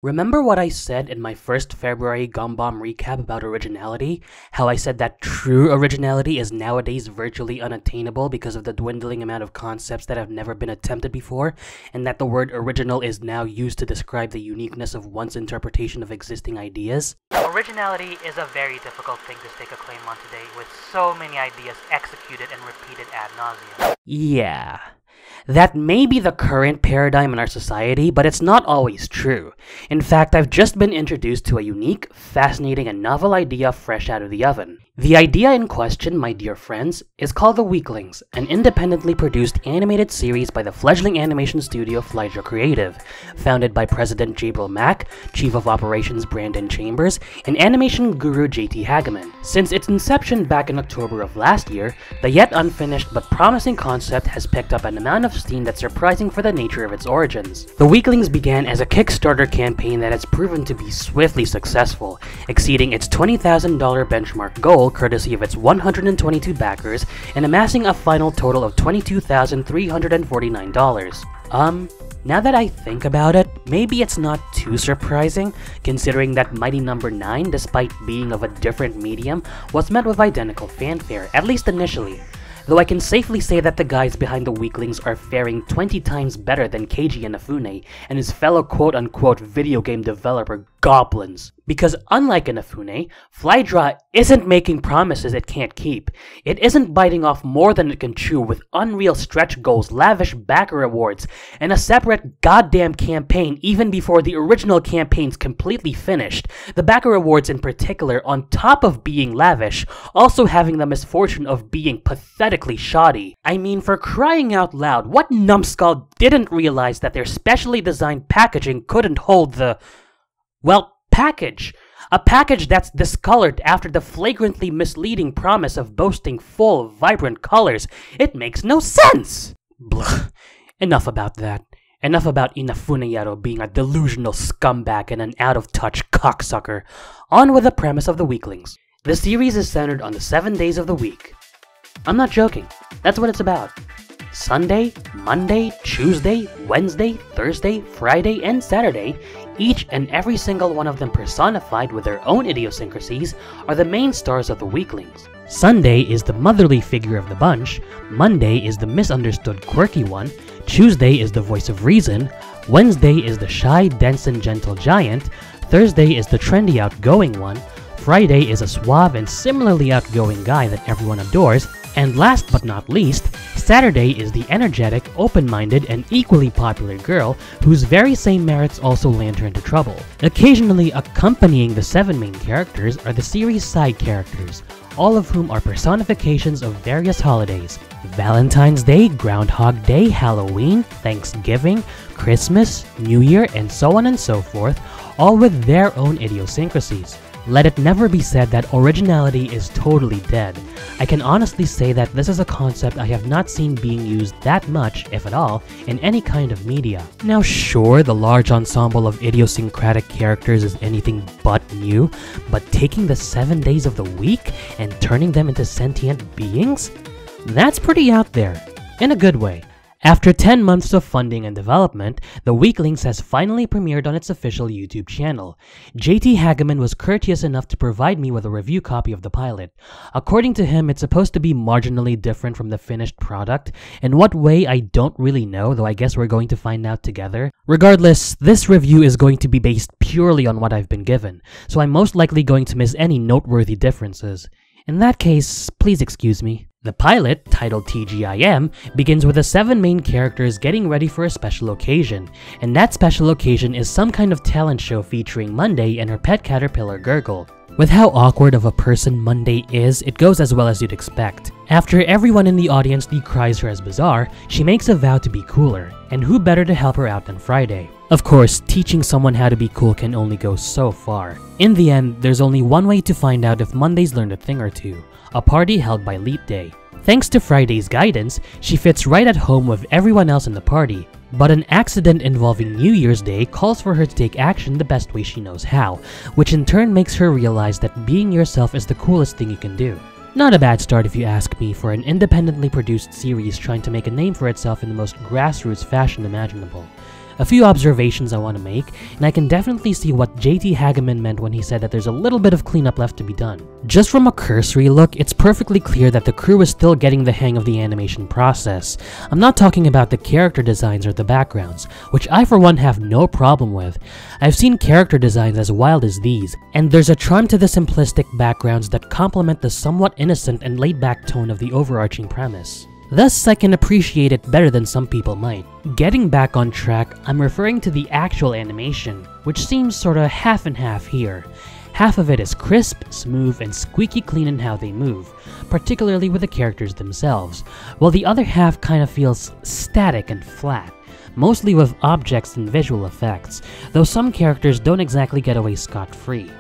Remember what I said in my first February Gumbomb recap about originality? How I said that true originality is nowadays virtually unattainable because of the dwindling amount of concepts that have never been attempted before, and that the word original is now used to describe the uniqueness of one's interpretation of existing ideas? Originality is a very difficult thing to stake a claim on today, with so many ideas executed and repeated ad nauseum. Yeah. That may be the current paradigm in our society, but it's not always true. In fact, I've just been introduced to a unique, fascinating, and novel idea fresh out of the oven. The idea in question, my dear friends, is called The Weeklings, an independently produced animated series by the fledgling animation studio Flydra Creative, founded by President Jabril Mack, Chief of Operations Brandon Chambers, and animation guru JT Hageman. Since its inception back in October of last year, the yet unfinished but promising concept has picked up an amount of steam that's surprising for the nature of its origins. The Weeklings began as a Kickstarter campaign that has proven to be swiftly successful, exceeding its $20,000 benchmark goal courtesy of its 122 backers and amassing a final total of $22,349. Now that I think about it, maybe it's not too surprising, considering that Mighty Number 9, despite being of a different medium, was met with identical fanfare, at least initially. Though I can safely say that the guys behind the Weeklings are faring 20 times better than Keiji Inafune and his fellow quote-unquote video game developer goblins. Because unlike Inafune, Flydra isn't making promises it can't keep. It isn't biting off more than it can chew with unreal stretch goals, lavish backer awards, and a separate goddamn campaign even before the original campaign's completely finished. The backer awards in particular, on top of being lavish, also having the misfortune of being pathetically shoddy. I mean, for crying out loud, what numbskull didn't realize that their specially designed packaging couldn't hold the... well, package. A package that's discolored after the flagrantly misleading promise of boasting full, vibrant colors. It makes no sense! Blah. Enough about that. Enough about Inafune being a delusional scumbag and an out-of-touch cocksucker. On with the premise of The Weeklings. The series is centered on the 7 days of the week. I'm not joking. That's what it's about. Sunday, Monday, Tuesday, Wednesday, Thursday, Friday, and Saturday, each and every single one of them personified with their own idiosyncrasies, are the main stars of the Weeklings. Sunday is the motherly figure of the bunch, Monday is the misunderstood quirky one, Tuesday is the voice of reason, Wednesday is the shy, dense, and gentle giant, Thursday is the trendy, outgoing one, Friday is a suave and similarly outgoing guy that everyone adores, and last but not least, Saturday is the energetic, open-minded, and equally popular girl whose very same merits also land her into trouble. Occasionally accompanying the 7 main characters are the series' side characters, all of whom are personifications of various holidays: Valentine's Day, Groundhog Day, Halloween, Thanksgiving, Christmas, New Year, and so on and so forth, all with their own idiosyncrasies. Let it never be said that originality is totally dead. I can honestly say that this is a concept I have not seen being used that much, if at all, in any kind of media. Now sure, the large ensemble of idiosyncratic characters is anything but new, but taking the 7 days of the week and turning them into sentient beings? That's pretty out there, in a good way. After 10 months of funding and development, The Weeklings has finally premiered on its official YouTube channel. JT Hageman was courteous enough to provide me with a review copy of the pilot. According to him, it's supposed to be marginally different from the finished product. In what way, I don't really know, though I guess we're going to find out together. Regardless, this review is going to be based purely on what I've been given, so I'm most likely going to miss any noteworthy differences. In that case, please excuse me. The pilot, titled TGIM, begins with the 7 main characters getting ready for a special occasion, and that special occasion is some kind of talent show featuring Monday and her pet caterpillar Gurgle. With how awkward of a person Monday is, it goes as well as you'd expect. After everyone in the audience decries her as bizarre, she makes a vow to be cooler, and who better to help her out than Friday? Of course, teaching someone how to be cool can only go so far. In the end, there's only one way to find out if Monday's learned a thing or two: a party held by Leap Day. Thanks to Friday's guidance, she fits right at home with everyone else in the party, but an accident involving New Year's Day calls for her to take action the best way she knows how, which in turn makes her realize that being yourself is the coolest thing you can do. Not a bad start if you ask me for an independently produced series trying to make a name for itself in the most grassroots fashion imaginable. A few observations I want to make, and I can definitely see what JT Hageman meant when he said that there's a little bit of cleanup left to be done. Just from a cursory look, it's perfectly clear that the crew is still getting the hang of the animation process. I'm not talking about the character designs or the backgrounds, which I for one have no problem with. I've seen character designs as wild as these, and there's a charm to the simplistic backgrounds that complement the somewhat innocent and laid-back tone of the overarching premise. Thus, I can appreciate it better than some people might. Getting back on track, I'm referring to the actual animation, which seems sorta half and half here. Half of it is crisp, smooth, and squeaky clean in how they move, particularly with the characters themselves, while the other half kinda feels static and flat, mostly with objects and visual effects, though some characters don't exactly get away scot-free.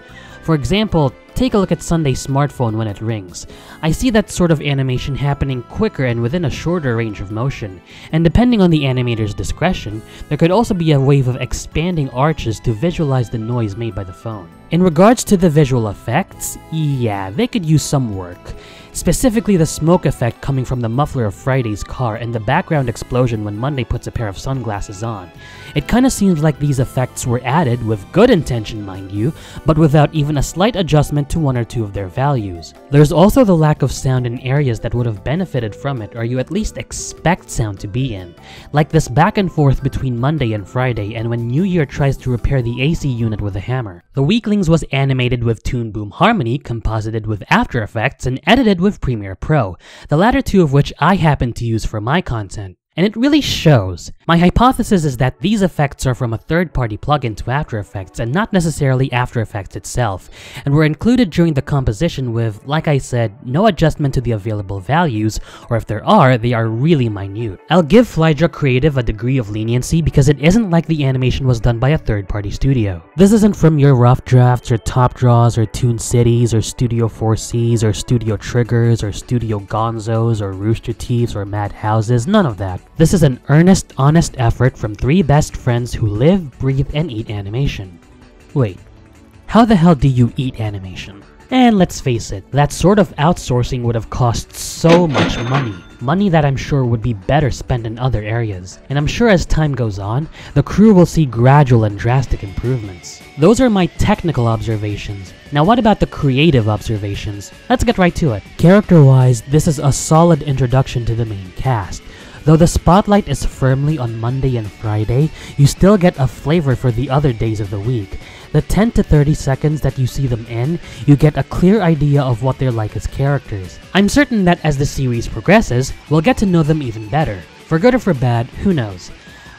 For example, take a look at Sunday's smartphone when it rings. I see that sort of animation happening quicker and within a shorter range of motion, and depending on the animator's discretion, there could also be a wave of expanding arches to visualize the noise made by the phone. In regards to the visual effects, yeah, they could use some work. Specifically the smoke effect coming from the muffler of Friday's car and the background explosion when Monday puts a pair of sunglasses on. It kinda seems like these effects were added with good intention, mind you, but without even a slight adjustment to one or two of their values. There's also the lack of sound in areas that would have benefited from it or you at least expect sound to be in. Like this back and forth between Monday and Friday and when New Year tries to repair the AC unit with a hammer. The Weeklings was animated with Toon Boom Harmony, composited with After Effects, and edited with Premiere Pro, the latter two of which I happen to use for my content. And it really shows. My hypothesis is that these effects are from a third-party plugin to After Effects and not necessarily After Effects itself, and were included during the composition with, like I said, no adjustment to the available values, or if there are, they are really minute. I'll give Flydra Creative a degree of leniency because it isn't like the animation was done by a third-party studio. This isn't from your Rough Drafts or Top Draws or Toon Cities or Studio 4Cs or Studio Triggers or Studio Gonzos or Rooster Teeths or Mad Houses, none of that. This is an earnest, honest effort from three best friends who live, breathe, and eat animation. Wait, how the hell do you eat animation? And let's face it, that sort of outsourcing would have cost so much money. Money that I'm sure would be better spent in other areas. And I'm sure as time goes on, the crew will see gradual and drastic improvements. Those are my technical observations. Now what about the creative observations? Let's get right to it. Character-wise, this is a solid introduction to the main cast. Though the spotlight is firmly on Monday and Friday, you still get a flavor for the other days of the week. The 10 to 30 seconds that you see them in, you get a clear idea of what they're like as characters. I'm certain that as the series progresses, we'll get to know them even better. For good or for bad, who knows?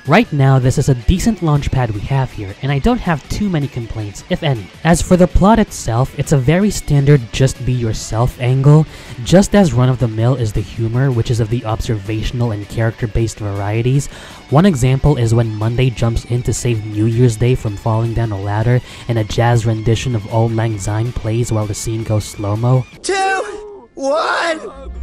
Right now, this is a decent launchpad we have here, and I don't have too many complaints, if any. As for the plot itself, it's a very standard just be yourself angle. Just as run-of-the-mill is the humor, which is of the observational and character-based varieties. One example is when Monday jumps in to save New Year's Day from falling down a ladder, and a jazz rendition of Auld Lang Syne plays while the scene goes slow-mo. 2, 1!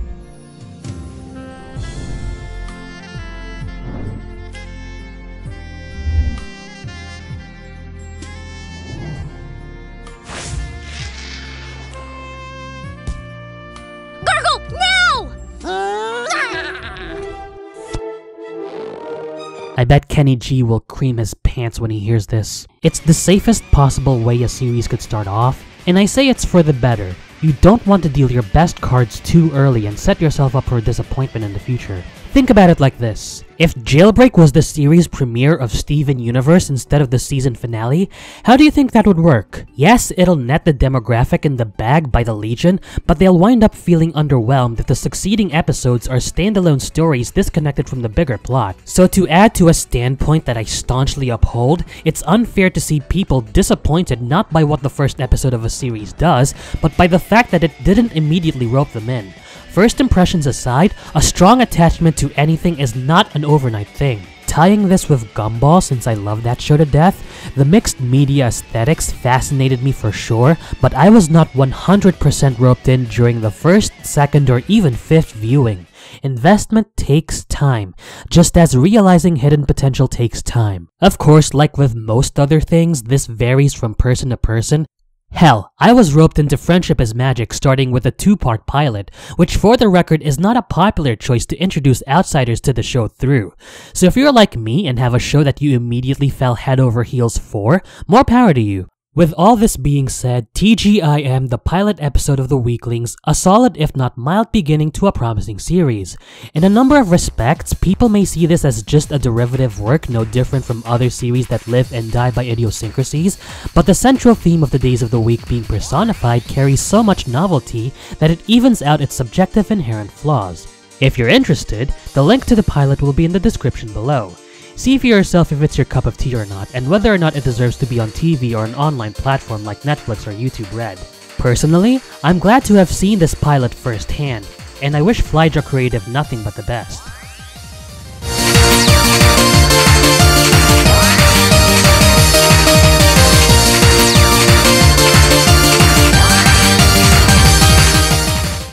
I bet Kenny G will cream his pants when he hears this. It's the safest possible way a series could start off, and I say it's for the better. You don't want to deal your best cards too early and set yourself up for disappointment in the future. Think about it like this. If Jailbreak was the series premiere of Steven Universe instead of the season finale, how do you think that would work? Yes, it'll net the demographic in the bag by the Legion, but they'll wind up feeling underwhelmed if the succeeding episodes are standalone stories disconnected from the bigger plot. So to add to a standpoint that I staunchly uphold, it's unfair to see people disappointed not by what the first episode of a series does, but by the fact that it didn't immediately rope them in. First impressions aside, a strong attachment to anything is not an overnight thing. Tying this with Gumball, since I love that show to death, the mixed media aesthetics fascinated me for sure, but I was not 100% roped in during the first, second, or even fifth viewing. Investment takes time, just as realizing hidden potential takes time. Of course, like with most other things, this varies from person to person. Hell, I was roped into Friendship is Magic starting with a 2-part pilot, which for the record is not a popular choice to introduce outsiders to the show through. So if you're like me and have a show that you immediately fell head over heels for, more power to you. With all this being said, TGIM, the pilot episode of The Weeklings, a solid if not mild beginning to a promising series. In a number of respects, people may see this as just a derivative work no different from other series that live and die by idiosyncrasies, but the central theme of the days of the week being personified carries so much novelty that it evens out its subjective inherent flaws. If you're interested, the link to the pilot will be in the description below. See for yourself if it's your cup of tea or not, and whether or not it deserves to be on TV or an online platform like Netflix or YouTube Red. Personally, I'm glad to have seen this pilot firsthand, and I wish Flydra Creative nothing but the best.